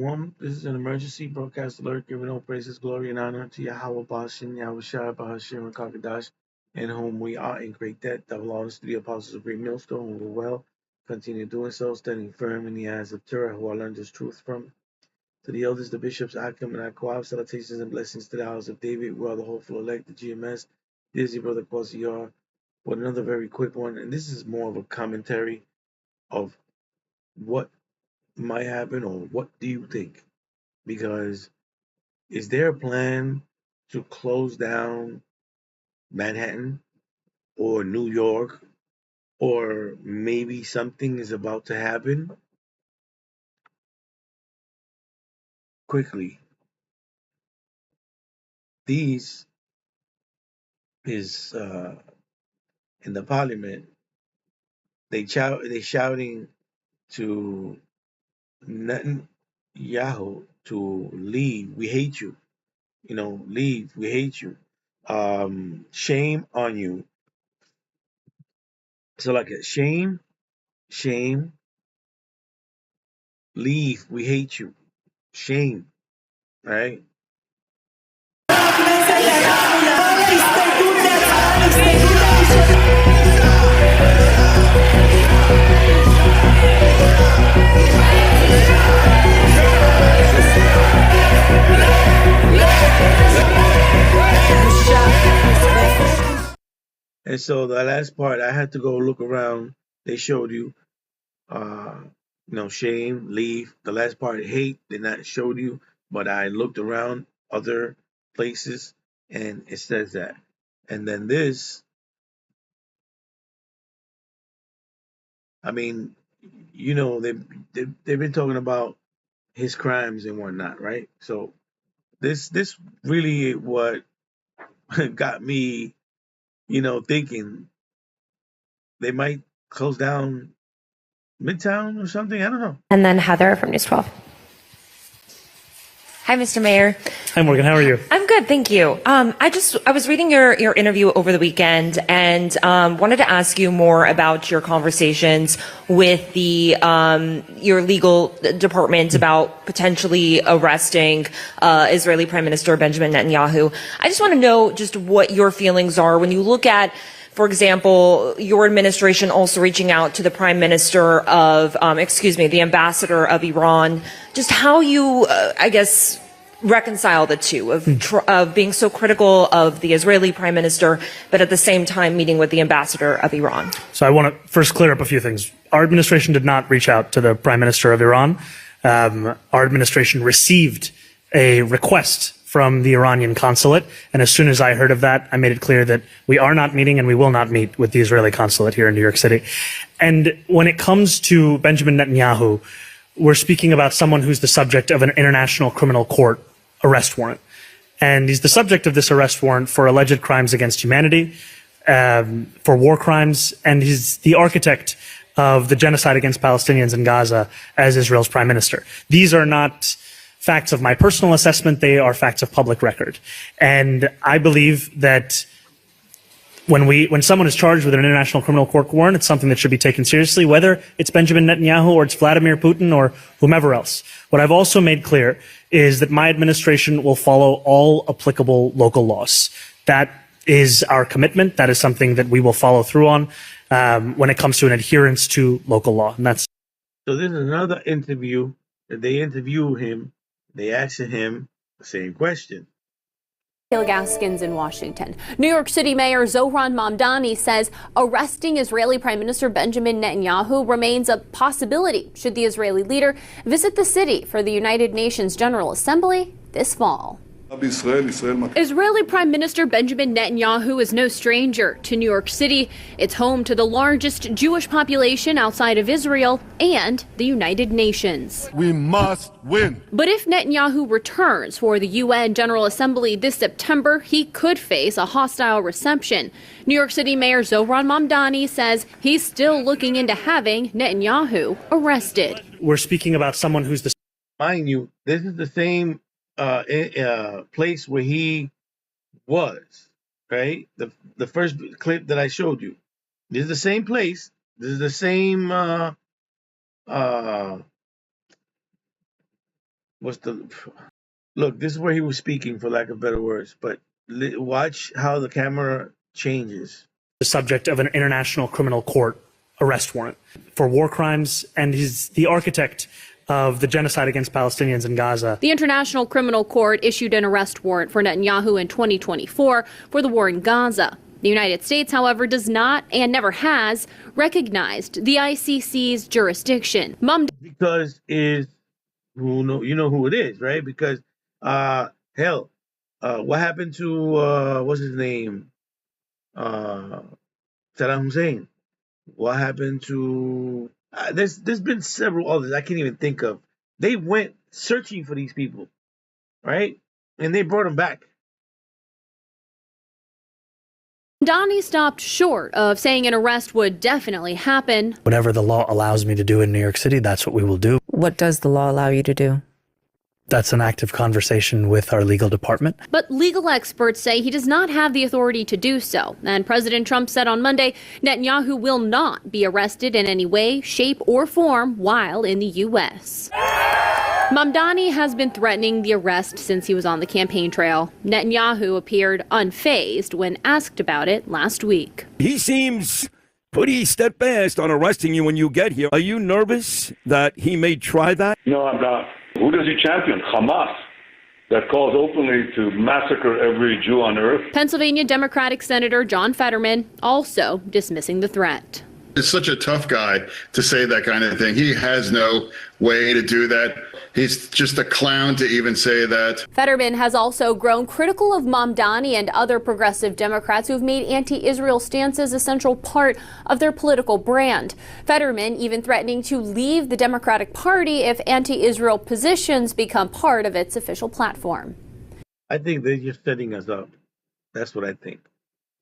everyone. This is an emergency broadcast alert giving all praises, glory, and honor to Yahweh Bashin, Yahweh Shai, Bahashim, and Kakadash, in whom we are in great debt. Double honors to the apostles of Great Millstone, who were well, continue doing so, standing firm in the eyes of Torah, who I learned this truth from. To the elders, the bishops, Akim and Akwab, salutations and blessings to the house of David, we are the hopeful elect, the GMS, Dizzy Brother Quasiar, with another very quick one. And this is more of a commentary of what might happen or what do you think? Because is there a plan to close down Manhattan or New York, or maybe something is about to happen quickly? These is in the parliament. They shouting to Netanyahu to leave. We hate you. Leave. We hate you. Shame on you. So like a shame, leave. We hate you. Shame, right? And so the last part, I had to go look around. They showed you, shame, leave. The last part, hate, did not show you, but I looked around other places and it says that. And then this, I mean, they've been talking about his crimes and whatnot, right? So this really what got me, thinking they might close down Midtown or something. I don't know. And then Heather from News 12. Hi, Mr. Mayor. Hi, Morgan. How are you? I'm good, thank you. I was reading your interview over the weekend and wanted to ask you more about your conversations with the your legal department about potentially arresting Israeli Prime Minister Benjamin Netanyahu. I just want to know just what your feelings are when you look at, for example, your administration also reaching out to the Prime Minister of, the Ambassador of Iran, just how you, reconcile the two of being so critical of the Israeli Prime Minister, but at the same time meeting with the Ambassador of Iran. So I want to first clear up a few things. Our administration did not reach out to the Prime Minister of Iran. Our administration received a request from the Iranian consulate. And as soon as I heard of that, I made it clear that we are not meeting and we will not meet with the Israeli consulate here in New York City. And when it comes to Benjamin Netanyahu, we're speaking about someone who's the subject of an international criminal court arrest warrant. And he's the subject of this arrest warrant for alleged crimes against humanity, for war crimes, and he's the architect of the genocide against Palestinians in Gaza as Israel's prime minister. These are not facts of my personal assessment, they are facts of public record. And I believe that when someone is charged with an international criminal court warrant, it's something that should be taken seriously, whether it's Benjamin Netanyahu or it's Vladimir Putin or whomever else. What I've also made clear is that my administration will follow all applicable local laws. That is our commitment. That is something that we will follow through on when it comes to an adherence to local law. And that's. So this is another interview that they interview him. They asked him the same question. Gaskins in Washington. New York City Mayor Zohran Mamdani says arresting Israeli Prime Minister Benjamin Netanyahu remains a possibility should the Israeli leader visit the city for the United Nations General Assembly this fall. Israeli Prime Minister Benjamin Netanyahu is no stranger to New York City. It's home to the largest Jewish population outside of Israel and the United Nations. We must win. But if Netanyahu returns for the UN General Assembly this September, he could face a hostile reception. New York City Mayor Zohran Mamdani says he's still looking into having Netanyahu arrested. We're speaking about someone who's the. Mind you, this is the same place where he was, right? The first clip that I showed you. This is the same place. This is the same what's the look? This is where he was speaking, for lack of better words. But watch how the camera changes. The subject of an international criminal court arrest warrant for war crimes, and he's the architect of the genocide against Palestinians in Gaza. The International Criminal Court issued an arrest warrant for Netanyahu in 2024 for the war in Gaza. The United States, however, does not and never has recognized the ICC's jurisdiction. Because you know who it is, right? Because hell, what happened to what's his name? Saddam Hussein. What happened to there's been several others I can't even think of. They went searching for these people, right? And they brought them back. Mamdani stopped short of saying an arrest would definitely happen. Whatever the law allows me to do in New York City, that's what we will do. What does the law allow you to do? That's an active conversation with our legal department. But legal experts say he does not have the authority to do so. And President Trump said on Monday, Netanyahu will not be arrested in any way, shape, or form while in the U.S. Mamdani has been threatening the arrest since he was on the campaign trail. Netanyahu appeared unfazed when asked about it last week. He seems pretty steadfast on arresting you when you get here. Are you nervous that he may try that? No, I'm not. Who does he champion? Hamas, that calls openly to massacre every Jew on earth. Pennsylvania Democratic Senator John Fetterman also dismissing the threat. It's such a tough guy to say that kind of thing. He has no way to do that. He's just a clown to even say that. Fetterman has also grown critical of Mamdani and other progressive Democrats who have made anti-Israel stances a central part of their political brand. Fetterman even threatening to leave the Democratic Party if anti-Israel positions become part of its official platform. I think they're just setting us up. That's what I think.